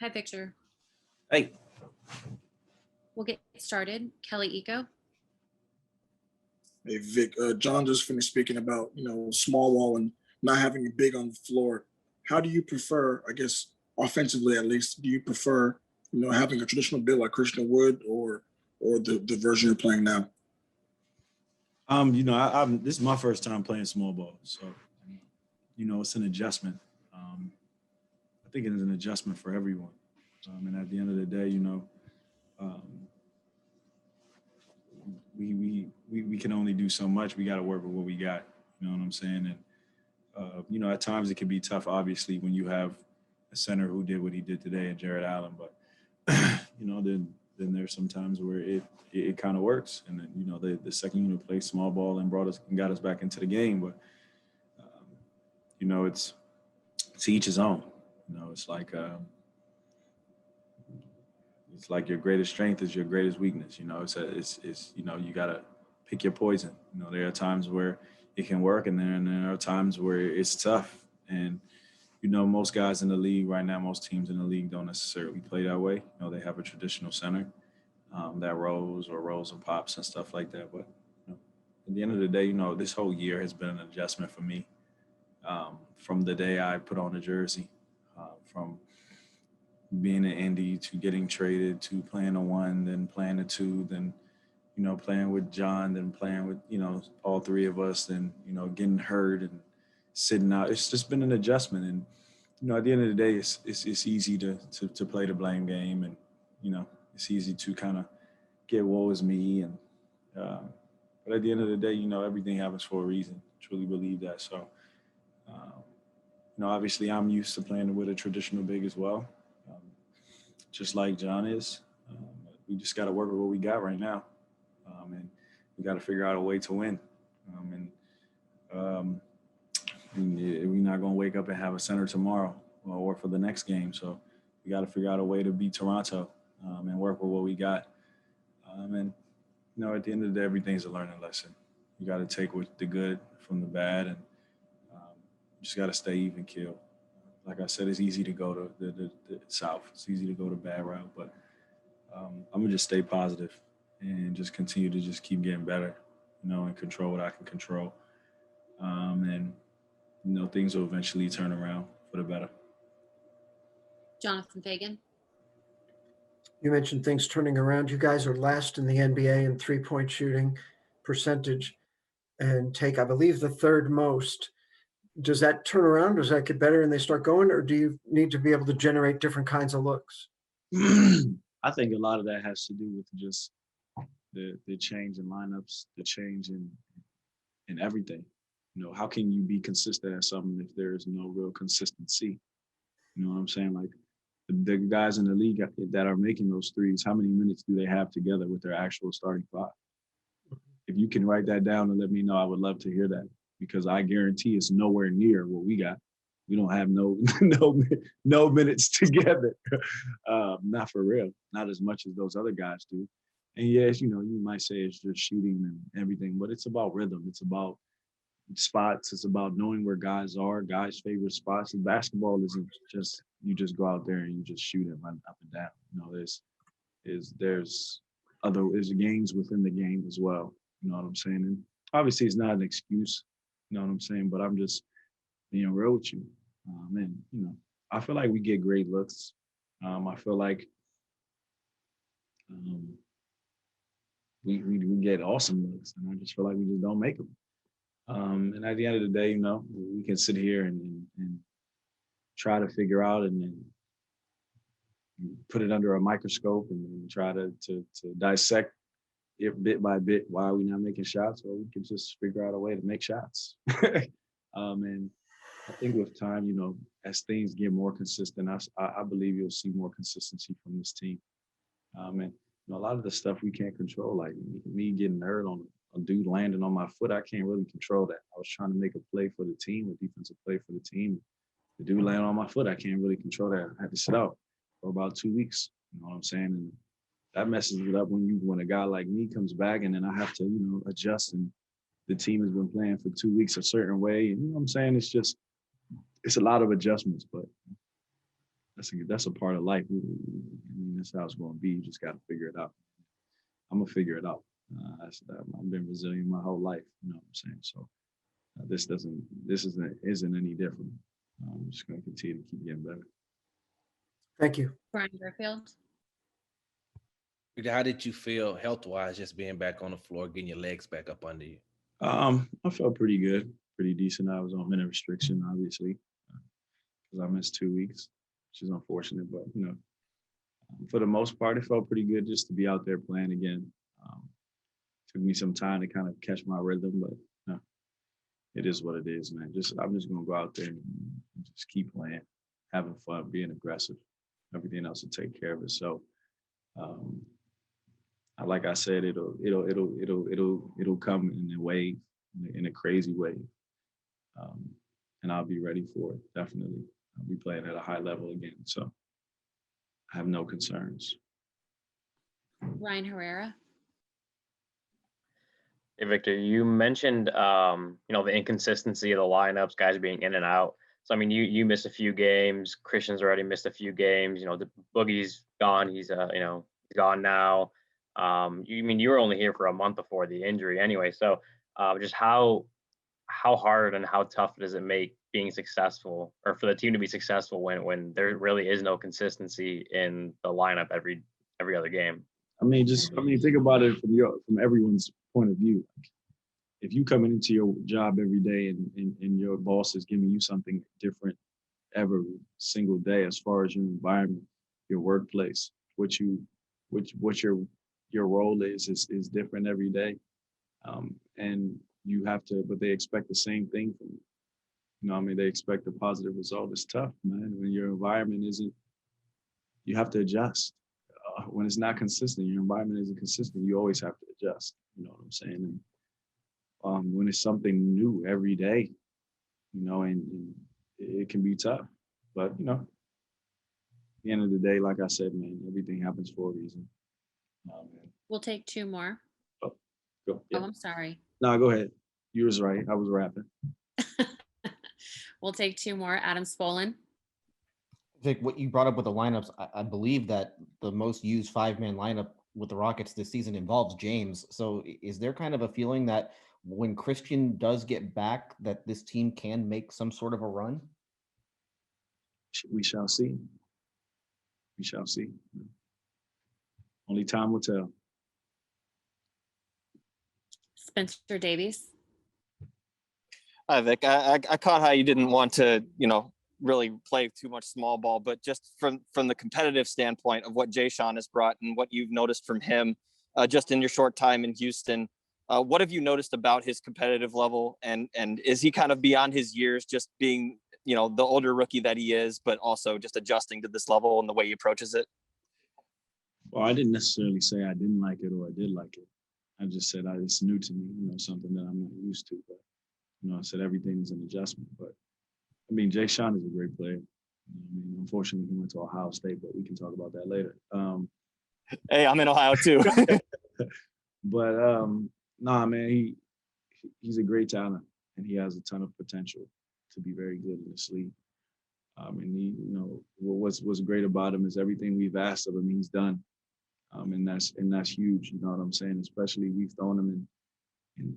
Hi, Victor. Hey. We'll get started. Kelly Eco. Hey, Vic, John just finished speaking about, small ball and not having a big on the floor. How do you prefer, I guess, offensively at least, do you prefer, having a traditional build like Christian Wood or the version you're playing now? This is my first time playing small ball, so it's an adjustment. I think it is an adjustment for everyone. And at the end of the day, we can only do so much. We got to work with what we got. You know what I'm saying? And at times it can be tough, obviously, when you have a center who did what he did today, and Jared Allen. But then there's some times where it kind of works. And then the second unit played small ball and got us back into the game. But it's to each his own. It's like your greatest strength is your greatest weakness. It's you gotta pick your poison. There are times where it can work, and then there are times where it's tough. And most guys in the league right now, most teams in the league don't necessarily play that way. They have a traditional center that rolls and pops and stuff like that. But at the end of the day, this whole year has been an adjustment for me. From the day I put on the jersey, from being in Indy to getting traded to playing a 1, then playing a 2, then playing with John, then playing with all three of us, then getting hurt and sitting out. It's just been an adjustment, and at the end of the day, it's easy to play the blame game, and it's easy to kind of get woe is me, and but at the end of the day, everything happens for a reason. Truly believe that. So obviously I'm used to playing with a traditional big as well, just like John is. We just got to work with what we got right now, and we got to figure out a way to win. We're not going to wake up and have a center tomorrow or for the next game. So we got to figure out a way to beat Toronto and work with what we got. And at the end of the day, everything's a learning lesson. You got to take the good from the bad, and just got to stay even keel. Like I said, it's easy to go to the south. It's easy to go the bad route, but I'm going to just stay positive and just continue to just keep getting better, and control what I can control. And, things will eventually turn around for the better. Jonathan Fagan. You mentioned things turning around. You guys are last in the NBA in three-point shooting percentage and take, I believe, the third most. Does that turn around? Does that get better and they start going, or do you need to be able to generate different kinds of looks? I think a lot of that has to do with just the change in lineups, the change in everything. How can you be consistent at something if there's no real consistency? You know what I'm saying? Like the guys in the league that are making those threes, how many minutes do they have together with their actual starting five? If you can write that down and let me know, I would love to hear that, because I guarantee it's nowhere near what we got. We don't have no minutes together. Not for real. Not as much as those other guys do. And yes, you might say it's just shooting and everything, but it's about rhythm. It's about spots. It's about knowing where guys are, guys' favorite spots. And basketball isn't just you just go out there and you just shoot and run up and down. There's games within the game as well. You know what I'm saying? And obviously it's not an excuse. You know what I'm saying? But I'm just being real with you. And I feel like we get great looks. I feel like we get awesome looks, and I just feel like we just don't make them. And at the end of the day, we can sit here and try to figure out and then put it under a microscope and try to dissect it bit by bit why are we not making shots, or we can just figure out a way to make shots. And I think with time, as things get more consistent, I believe you'll see more consistency from this team. And a lot of the stuff we can't control, like me getting hurt on a dude landing on my foot, I can't really control that. I was trying to make a play for the team, a defensive play for the team. The dude landing on my foot, I can't really control that. I had to sit out for about 2 weeks. You know what I'm saying? And that messes it up when a guy like me comes back and then I have to, adjust, and the team has been playing for 2 weeks a certain way. And you know what I'm saying? It's a lot of adjustments, but that's a part of life. I mean, that's how it's going to be. You just got to figure it out. I'm gonna figure it out. I've been resilient my whole life. You know what I'm saying? So this isn't any different. I'm just gonna continue to keep getting better. Thank you. Brian Burfield. How did you feel health-wise, just being back on the floor, getting your legs back up under you? I felt pretty good, pretty decent. I was on minute restriction, obviously, because I missed 2 weeks, which is unfortunate. But for the most part, it felt pretty good just to be out there playing again. Took me some time to kind of catch my rhythm, but it is what it is, man. I'm just gonna go out there and just keep playing, having fun, being aggressive. Everything else will take care of itself. Like I said, it'll come in a wave, in a crazy way, and I'll be ready for it. Definitely, I'll be playing at a high level again, so I have no concerns. Ryan Herrera. Hey, Victor, you mentioned the inconsistency of the lineups, guys being in and out. So I mean, you missed a few games. Christian's already missed a few games. The Boogie's gone. He's he's gone now. You were only here for a month before the injury anyway. So just how hard and how tough does it make being successful, or for the team to be successful when there really is no consistency in the lineup every other game? I mean, think about it from everyone's point of view. If you coming into your job every day and your boss is giving you something different every single day as far as your environment, your workplace, what your role is different every day, and you have to. But they expect the same thing from you. They expect a positive result. It's tough, man. When your environment isn't, you have to adjust. When it's not consistent, your environment isn't consistent, you always have to adjust. You know what I'm saying? And when it's something new every day, and it can be tough. But at the end of the day, like I said, man, everything happens for a reason. We'll take two more. Oh, go. Yeah. Oh, I'm sorry. No, go ahead. You was right. I was rapping. We'll take two more. Adam Spolin. Vic, what you brought up with the lineups, I believe that the most used five-man lineup with the Rockets this season involves James. So is there kind of a feeling that when Christian does get back, that this team can make some sort of a run? We shall see. We shall see. Only time will tell. Spencer Davies. Hi, Vic. I caught how you didn't want to, really play too much small ball, but just from the competitive standpoint of what Jayshawn has brought and what you've noticed from him just in your short time in Houston, what have you noticed about his competitive level? And is he kind of beyond his years, just being, the older rookie that he is, but also just adjusting to this level and the way he approaches it? Well, I didn't necessarily say I didn't like it or I did like it. I just said it's new to me, something that I'm not used to. But, I said everything is an adjustment. But, Jayshawn is a great player. Unfortunately, he went to Ohio State, but we can talk about that later. Hey, I'm in Ohio too. But, nah, man, he's a great talent, and he has a ton of potential to be very good in this league. And he, what's great about him is everything we've asked of him, he's done. And that's huge. You know what I'm saying? Especially we've thrown him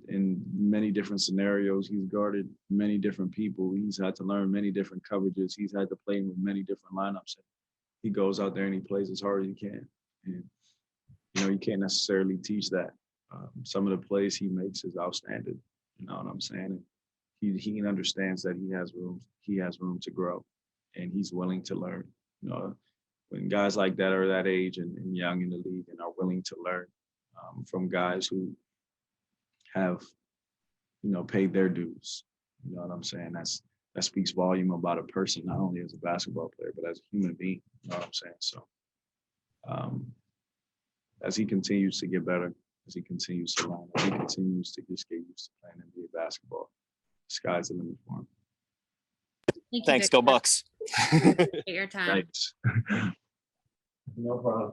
in many different scenarios. He's guarded many different people. He's had to learn many different coverages. He's had to play with many different lineups. He goes out there and he plays as hard as he can. And you can't necessarily teach that. Some of the plays he makes is outstanding. You know what I'm saying? And he understands that he has room to grow, and he's willing to learn. When guys like that are that age and young in the league and are willing to learn from guys who have, paid their dues. You know what I'm saying? That speaks volume about a person, not only as a basketball player, but as a human being. You know what I'm saying? So as he continues to get better, as he continues to learn, as he continues to just get used to playing NBA basketball, the sky's the limit for him. Thanks, go Bucks. Appreciate your time. Thanks. No problem.